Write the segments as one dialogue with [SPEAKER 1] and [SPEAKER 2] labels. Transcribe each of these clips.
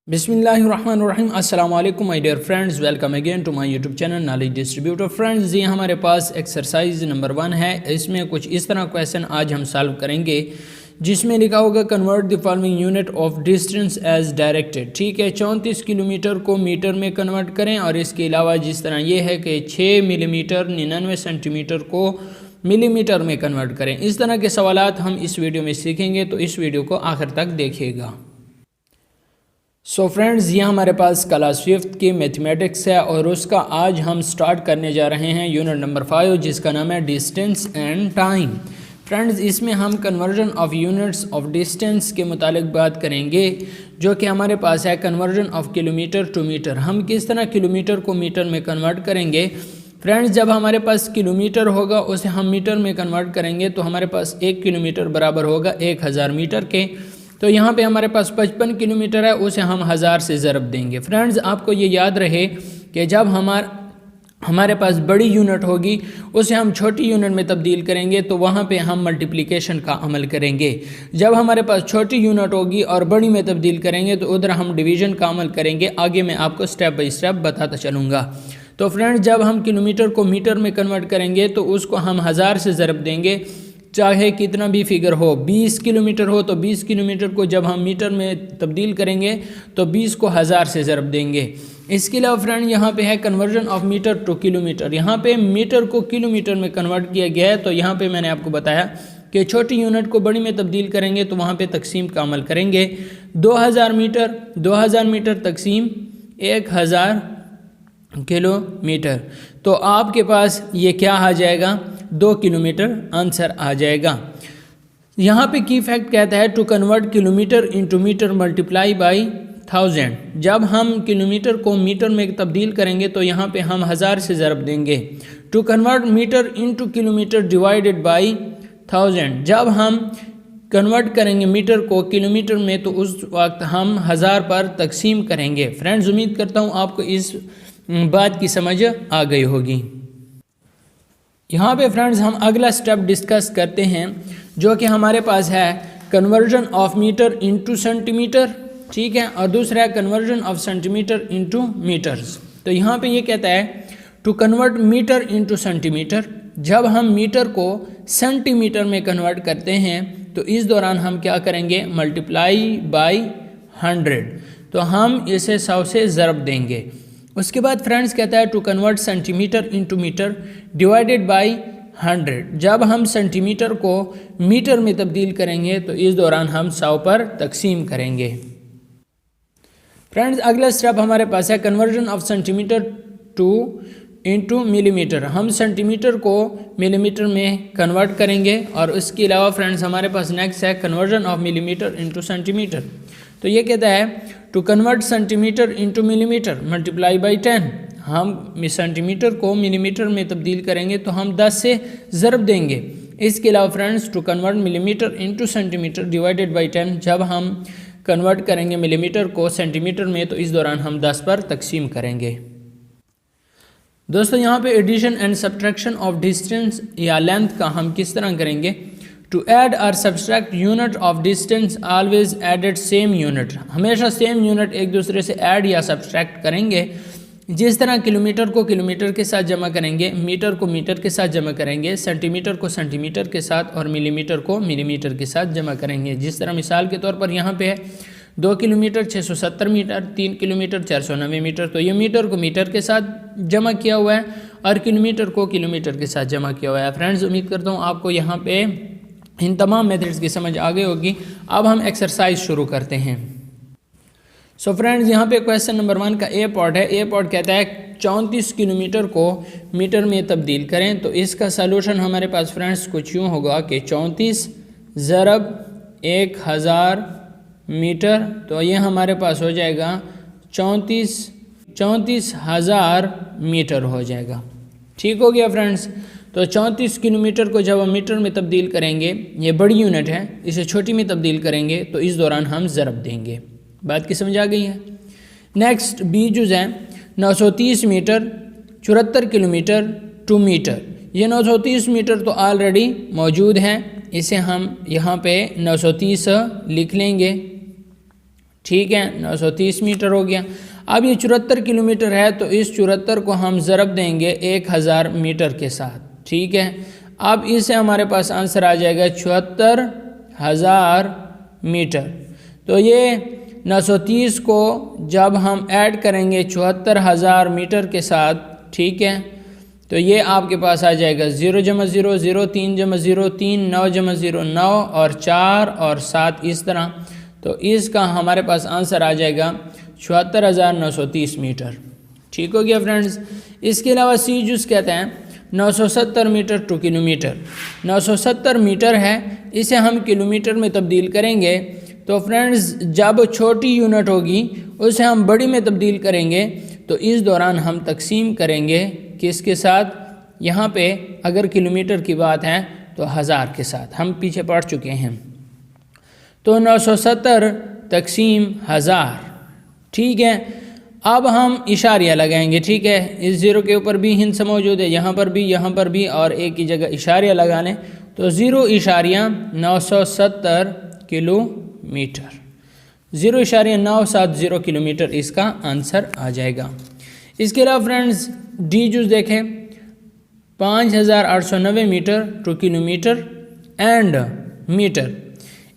[SPEAKER 1] बिस्मिल्लाहिर्रहमानिर्रहीम अस्सलाम वालेकुम my dear friends, welcome again to my YouTube channel knowledge distributor. Friends, ये हमारे पास एक्सरसाइज नंबर 1 है। इसमें कुछ इस तरह क्वेश्चन आज हम सॉल्व करेंगे जिसमें लिखा होगा convert the following unit of distance as directed. ठीक है, 34 किलोमीटर को मीटर में कन्वर्ट करें। और इसके अलावा जिस तरह ये है कि 6 मिलीमीटर 99 सेंटीमीटर को मिलीमीटर में कन्वर्ट करें। इस तरह के सवालात हम इस वीडियो में सीखेंगे, तो इस वीडियो को आखिर तक देखिएगा। सो फ्रेंड्स, ये हमारे पास क्लास 5th की मैथमेटिक्स है और उसका आज हम स्टार्ट करने जा रहे हैं यूनिट नंबर 5, जिसका नाम है डिस्टेंस एंड टाइम। फ्रेंड्स, इसमें हम conversion of units of distance के मुतालिक बात करेंगे, जो कि हमारे पास है conversion of kilometre to metre. हम किस तरह किलोमीटर को मीटर में कन्वर्ट करेंगे। फ्रेंड्स, जब हमारे पास किलोमीटर होगा उसे हम मीटर में कन्वर्ट करेंगे तो हमारे पास 1 किलोमीटर बराबर होगा 1000 मीटर के। तो यहाँ पे हमारे पास 55 किलोमीटर है, उसे हम 1000 से ज़रब देंगे। फ्रेंड्स, आपको ये याद रहे कि जब हमारे पास बड़ी यूनिट होगी उसे हम छोटी यूनिट में तब्दील करेंगे तो वहाँ पे हम मल्टीप्लिकेशन का अमल करेंगे। जब हमारे पास छोटी यूनिट होगी और बड़ी में तब्दील करेंगे तो उधर हम डिवीज़न का अमल करेंगे। आगे मैं आपको स्टेप बाई स्टेप बताता चलूँगा। तो फ्रेंड्स, जब हम किलोमीटर को मीटर में कन्वर्ट करेंगे तो उसको हम 1000 से ज़रब देंगे, चाहे कितना भी फिगर हो। 20 किलोमीटर हो तो 20 किलोमीटर को जब हम मीटर में तब्दील करेंगे तो 20 को 1000 से ज़रब देंगे। इसके अलावा फ्रेंड, यहाँ पे है conversion of metre to kilometre. यहाँ पे मीटर को किलोमीटर में कन्वर्ट किया गया है। तो यहाँ पे मैंने आपको बताया कि छोटी यूनिट को बड़ी में तब्दील करेंगे तो वहाँ पे तकसीम का अमल करेंगे। 2000 मीटर तकसीम 1000 किलोमीटर, तो आपके पास ये क्या आ जाएगा, 2 किलोमीटर आंसर आ जाएगा। यहाँ पे की फैक्ट कहता है to convert kilometre into metre multiply by 1000। जब हम किलोमीटर को मीटर में तब्दील करेंगे तो यहाँ पे हम 1000 से ज़रब देंगे। To convert metre into kilometre divided by 1000। जब हम कन्वर्ट करेंगे मीटर को किलोमीटर में तो उस वक्त हम 1000 पर तकसीम करेंगे। फ्रेंड्स, उम्मीद करता हूँ आपको इस बात की समझ आ गई होगी। यहाँ पे फ्रेंड्स हम अगला स्टेप डिस्कस करते हैं, जो कि हमारे पास है conversion of metre into centimetre. ठीक है, और दूसरा है conversion of centimetre into metres. तो यहाँ पे ये कहता है to convert metre into centimetre. जब हम मीटर को सेंटीमीटर में कन्वर्ट करते हैं तो इस दौरान हम क्या करेंगे, मल्टीप्लाई बाई 100। तो हम इसे 100 से ज़रब देंगे। उसके बाद फ्रेंड्स कहता है to convert centimetre into metre divided by 100। जब हम सेंटीमीटर को मीटर में तब्दील करेंगे तो इस दौरान हम 100 पर तकसीम करेंगे। फ्रेंड्स, अगला स्टेप हमारे पास है conversion of centimetre to into millimetre. हम सेंटीमीटर को मिलीमीटर में कन्वर्ट करेंगे। और उसके अलावा फ्रेंड्स हमारे पास नेक्स्ट है conversion of millimetre into centimetre. तो ये कहता है to convert centimetre into millimetre multiply by 10। हम सेंटीमीटर को मिलीमीटर में तब्दील करेंगे तो हम 10 से ज़रब देंगे। इसके अलावा friends to convert millimetre into centimetre divided by 10। जब हम कन्वर्ट करेंगे मिलीमीटर को सेंटीमीटर में तो इस दौरान हम 10 पर तकसीम करेंगे। दोस्तों, यहाँ पे addition and subtraction of distance या लेंथ का हम किस तरह करेंगे। टू ऐड और subtract unit of distance always added same unit. हमेशा सेम यूनिट एक दूसरे से ऐड या सब्सट्रैक्ट करेंगे। जिस तरह किलोमीटर को किलोमीटर के साथ जमा करेंगे, मीटर को मीटर के साथ जमा करेंगे, सेंटीमीटर को सेंटीमीटर के साथ और मिलीमीटर को मिलीमीटर के साथ जमा करेंगे। जिस तरह मिसाल के तौर पर यहाँ पे है 2 किलोमीटर 670 मीटर, 3 किलोमीटर 490 मीटर। तो ये मीटर को मीटर के साथ जमा किया हुआ है और किलोमीटर को किलोमीटर के साथ जमा किया हुआ है। फ्रेंड्स, उम्मीद करता हूँ आपको यहाँ पे इन तमाम मेथड्स की समझ आ गई होगी। अब हम एक्सरसाइज शुरू करते हैं। सो फ्रेंड्स, यहाँ पे क्वेश्चन नंबर 1 का ए पार्ट है। ए पार्ट कहता है 34 किलोमीटर को मीटर में तब्दील करें। तो इसका सलूशन हमारे पास फ्रेंड्स कुछ यूँ होगा कि 34 ज़रब 1000 मीटर। तो ये हमारे पास हो जाएगा 34,000 मीटर हो जाएगा। ठीक हो गया फ्रेंड्स। तो 34 किलोमीटर को जब हम मीटर में तब्दील करेंगे, ये बड़ी यूनिट है, इसे छोटी में तब्दील करेंगे तो इस दौरान हम ज़रब देंगे। बात की समझ आ गई है। नेक्स्ट बी जुज़ है 930 मीटर 74 किलोमीटर टू मीटर। ये 930 मीटर तो ऑलरेडी मौजूद है, इसे हम यहाँ पे 930 लिख लेंगे। ठीक है, 930 मीटर हो गया। अब ये 74 किलोमीटर है, तो इस 74 को हम ज़रब देंगे 1000 मीटर के साथ, ठीक है। अब इससे हमारे पास आंसर आ जाएगा 74,000 मीटर। तो ये 930 को जब हम ऐड करेंगे 74,000 मीटर के साथ, ठीक है, तो ये आपके पास आ जाएगा 0 जमा 0 0 3 जमा 0 3 9 जमा 0 9 और 4 और 7 इस तरह। तो इसका हमारे पास आंसर आ जाएगा 74,930 मीटर। ठीक हो गया फ्रेंड्स। इसके अलावा सी जूस कहते हैं 970 मीटर टू किलोमीटर। 970 मीटर है, इसे हम किलोमीटर में तब्दील करेंगे। तो फ्रेंड्स जब छोटी यूनिट होगी उसे हम बड़ी में तब्दील करेंगे, तो इस दौरान हम तकसीम करेंगे किसके साथ, यहाँ पे अगर किलोमीटर की बात है तो 1000 के साथ, हम पीछे पढ़ चुके हैं। तो 970 तकसीम 1000, ठीक है। अब हम इशारिया लगाएंगे, ठीक है। इस ज़ीरो के ऊपर भी हिंस मौजूद है, यहाँ पर भी और एक ही जगह इशारिया लगा लें। तो 0.970 किलोमीटर, 0.970 किलोमीटर इसका आंसर आ जाएगा। इसके अलावा फ्रेंड्स डी जूस देखें 5890 metre to kilometre and metre.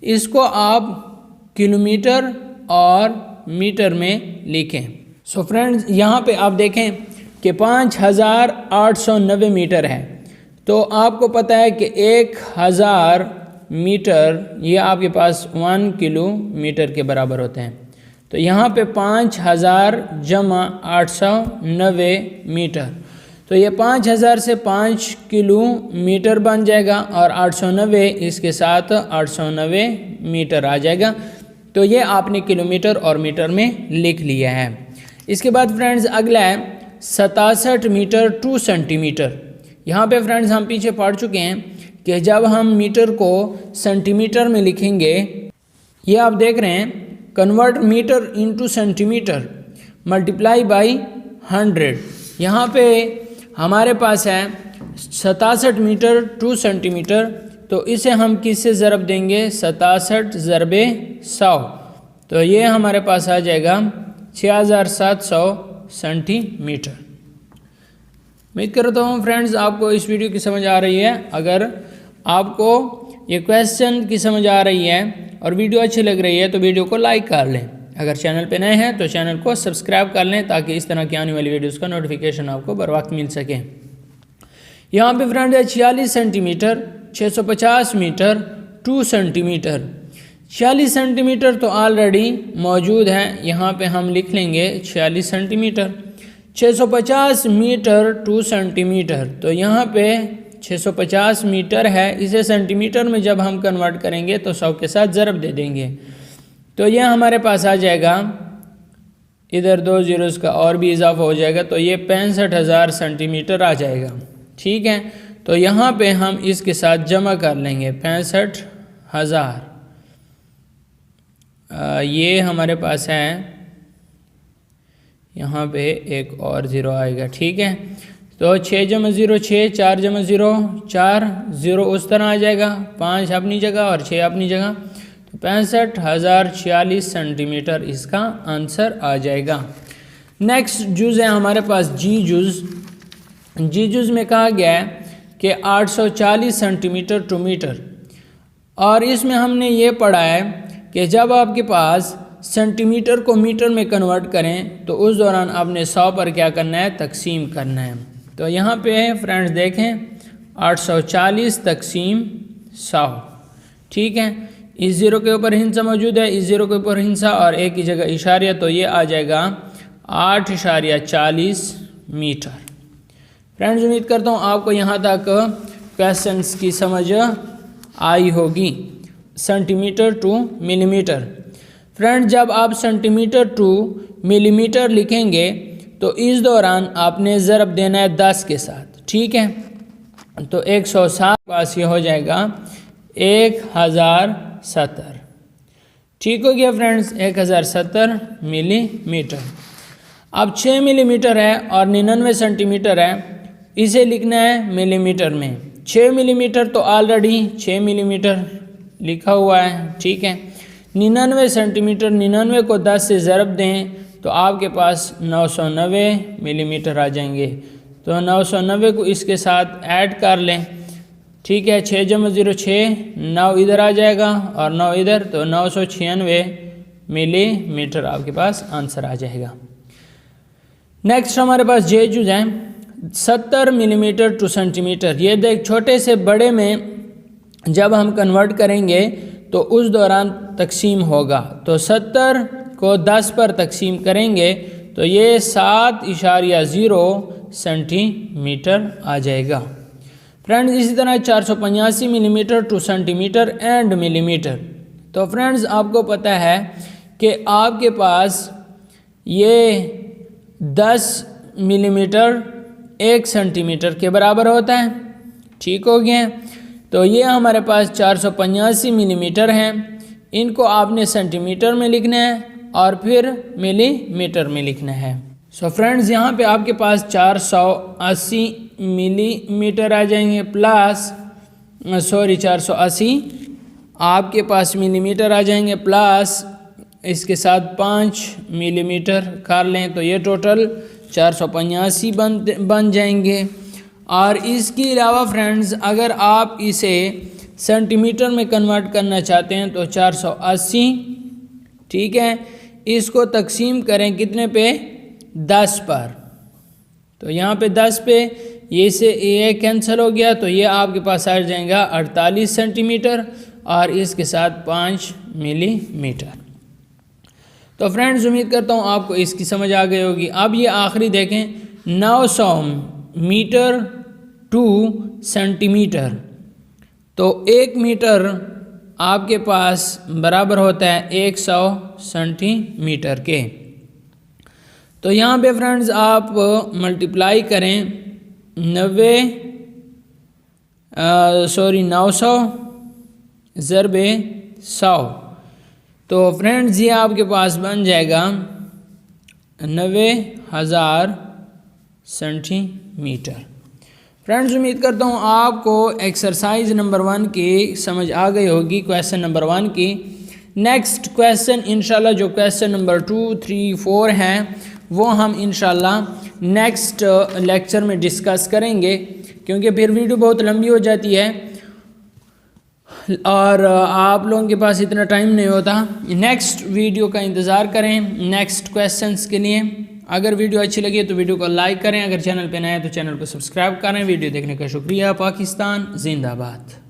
[SPEAKER 1] इसको आप किलोमीटर और मीटर में लिखें। सो फ्रेंड्स यहाँ पे आप देखें कि 5890 मीटर है, तो आपको पता है कि 1000 मीटर ये आपके पास 1 किलोमीटर के बराबर होते हैं। तो यहाँ पे 5000 जमा 890 मीटर, तो ये 5000 से 5 किलोमीटर बन जाएगा और 890 इसके साथ 890 मीटर आ जाएगा। तो ये आपने किलोमीटर और मीटर में लिख लिया है। इसके बाद फ्रेंड्स अगला है 67 मीटर टू सेंटीमीटर। यहाँ पे फ्रेंड्स हम पीछे पढ़ चुके हैं कि जब हम मीटर को सेंटीमीटर में लिखेंगे, ये आप देख रहे हैं convert metre into centimetre multiply by 100। यहाँ पे हमारे पास है 67 मीटर टू सेंटीमीटर, तो इसे हम किससे ज़रब देंगे, 67 ज़रबे 100। तो ये हमारे पास आ जाएगा 6700 सेंटीमीटर। उम्मीद करता हूँ फ्रेंड्स आपको इस वीडियो की समझ आ रही है। अगर आपको ये क्वेश्चन की समझ आ रही है और वीडियो अच्छी लग रही है तो वीडियो को लाइक कर लें। अगर चैनल पे नए हैं तो चैनल को सब्सक्राइब कर लें ताकि इस तरह की आने वाली वीडियोस का नोटिफिकेशन आपको बर वक्त मिल सके। यहाँ पे फ्रेंड है 46 सेंटीमीटर 650 मीटर 2 सेंटीमीटर। 46 सेंटीमीटर तो ऑलरेडी मौजूद है, यहाँ पे हम लिख लेंगे 46 सेंटीमीटर। 650 मीटर 2 सेंटीमीटर, तो यहाँ पे 650 मीटर है, इसे सेंटीमीटर में जब हम कन्वर्ट करेंगे तो 100 के साथ ज़रब दे देंगे। तो यह हमारे पास आ जाएगा, इधर 2 ज़ीरोज़ का और भी इजाफा हो जाएगा, तो ये 65,000 सेंटीमीटर आ जाएगा। ठीक है, तो यहाँ पे हम इसके साथ जमा कर लेंगे 65,000। ये हमारे पास है, यहाँ पे एक और ज़ीरो आएगा। ठीक है, तो 6 जमा 0 6, 4 जमा 0 4, 0 उस तरह आ जाएगा, 5 अपनी जगह और 6 अपनी जगह, तो 65,046 सेंटीमीटर इसका आंसर आ जाएगा। नेक्स्ट जुज़ है हमारे पास जी जुज़। जी जुज़ में कहा गया है कि 840 सेंटीमीटर टू मीटर, और इसमें हमने ये पढ़ा है कि जब आपके पास सेंटीमीटर को मीटर में कन्वर्ट करें तो उस दौरान आपने 100 पर क्या करना है, तकसीम करना है। तो यहाँ पे फ्रेंड्स देखें 840 तकसीम 100। ठीक है, इस ज़ीरो के ऊपर हिंसा मौजूद है, इस ज़ीरो के ऊपर हिंसा और एक ही जगह इशारिया, तो ये आ जाएगा 8.40 मीटर। फ्रेंड्स उम्मीद करता हूँ आपको यहाँ तक क्वेश्चंस की समझ आई होगी। Centimetre two millimetre. फ्रेंड्स जब आप सेंटीमीटर टू मिलीमीटर लिखेंगे तो इस दौरान आपने ज़रब देना है 10 के साथ। ठीक है, तो 160 पास ये हो जाएगा 1070। ठीक हो गया फ्रेंड्स, 1070 मिलीमीटर। अब 6 मिलीमीटर है और 99 सेंटीमीटर है, इसे लिखना है मिलीमीटर में। 6 मिलीमीटर तो ऑलरेडी 6 मिलीमीटर लिखा हुआ है। ठीक है, 99 सेंटीमीटर, 99 को 10 से ज़रब दें तो आपके पास 990 मिलीमीटर आ जाएंगे। तो 990 को इसके साथ ऐड कर लें, ठीक है। 6 जमा 0 6, 9 इधर आ जाएगा और 9 इधर, तो 996 मिलीमीटर आपके पास आंसर आ जाएगा। नेक्स्ट हमारे पास जे जो है 70 मिलीमीटर टू सेंटीमीटर। ये देख, छोटे से बड़े में जब हम कन्वर्ट करेंगे तो उस दौरान तकसीम होगा। तो 70 को 10 पर तकसीम करेंगे तो ये 7.0 सेंटीमीटर आ जाएगा। फ्रेंड्स इसी तरह 485 millimetre two centimetre and millimetre. तो फ्रेंड्स आपको पता है कि आपके पास ये 10 मिलीमीटर 1 सेंटीमीटर के बराबर होता है, ठीक हो गया। तो ये हमारे पास 485 मिलीमीटर हैं, इनको आपने सेंटीमीटर में लिखना है और फिर मिलीमीटर में लिखना है। सो फ्रेंड्स यहाँ पे आपके पास 480 मिलीमीटर आ जाएंगे प्लस 480 आपके पास मिलीमीटर आ जाएंगे प्लस इसके साथ 5 मिलीमीटर कर लें तो ये टोटल 485 बन जाएंगे। और इसके अलावा फ्रेंड्स अगर आप इसे सेंटीमीटर में कन्वर्ट करना चाहते हैं तो 480, ठीक है, इसको तकसीम करें कितने पे, 10 पर। तो यहाँ पे 10 पे ये से ये कैंसिल हो गया तो ये आपके पास आ जाएगा 48 सेंटीमीटर और इसके साथ 5 मिलीमीटर। तो फ्रेंड्स उम्मीद करता हूँ आपको इसकी समझ आ गई होगी। अब ये आखिरी देखें, 900 मीटर टू सेंटीमीटर। तो 1 मीटर आपके पास बराबर होता है 100 सेंटीमीटर के। तो यहाँ पे फ्रेंड्स आप मल्टीप्लाई करें 900 ज़रबे 100। तो फ्रेंड्स ये आपके पास बन जाएगा 90,000 सेंटीमीटर। फ्रेंड्स उम्मीद करता हूँ आपको एक्सरसाइज नंबर 1 की समझ आ गई होगी, क्वेश्चन नंबर 1 की। नेक्स्ट क्वेश्चन इंशाल्लाह जो क्वेश्चन नंबर 2, 3, 4 हैं वो हम इंशाल्लाह नेक्स्ट लेक्चर में डिस्कस करेंगे, क्योंकि फिर वीडियो बहुत लंबी हो जाती है और आप लोगों के पास इतना टाइम नहीं होता। नेक्स्ट वीडियो का इंतज़ार करें नेक्स्ट क्वेश्चंस के लिए। अगर वीडियो अच्छी लगी तो वीडियो को लाइक करें, अगर चैनल पे नए हैं तो चैनल को सब्सक्राइब करें। वीडियो देखने का शुक्रिया। पाकिस्तान जिंदाबाद।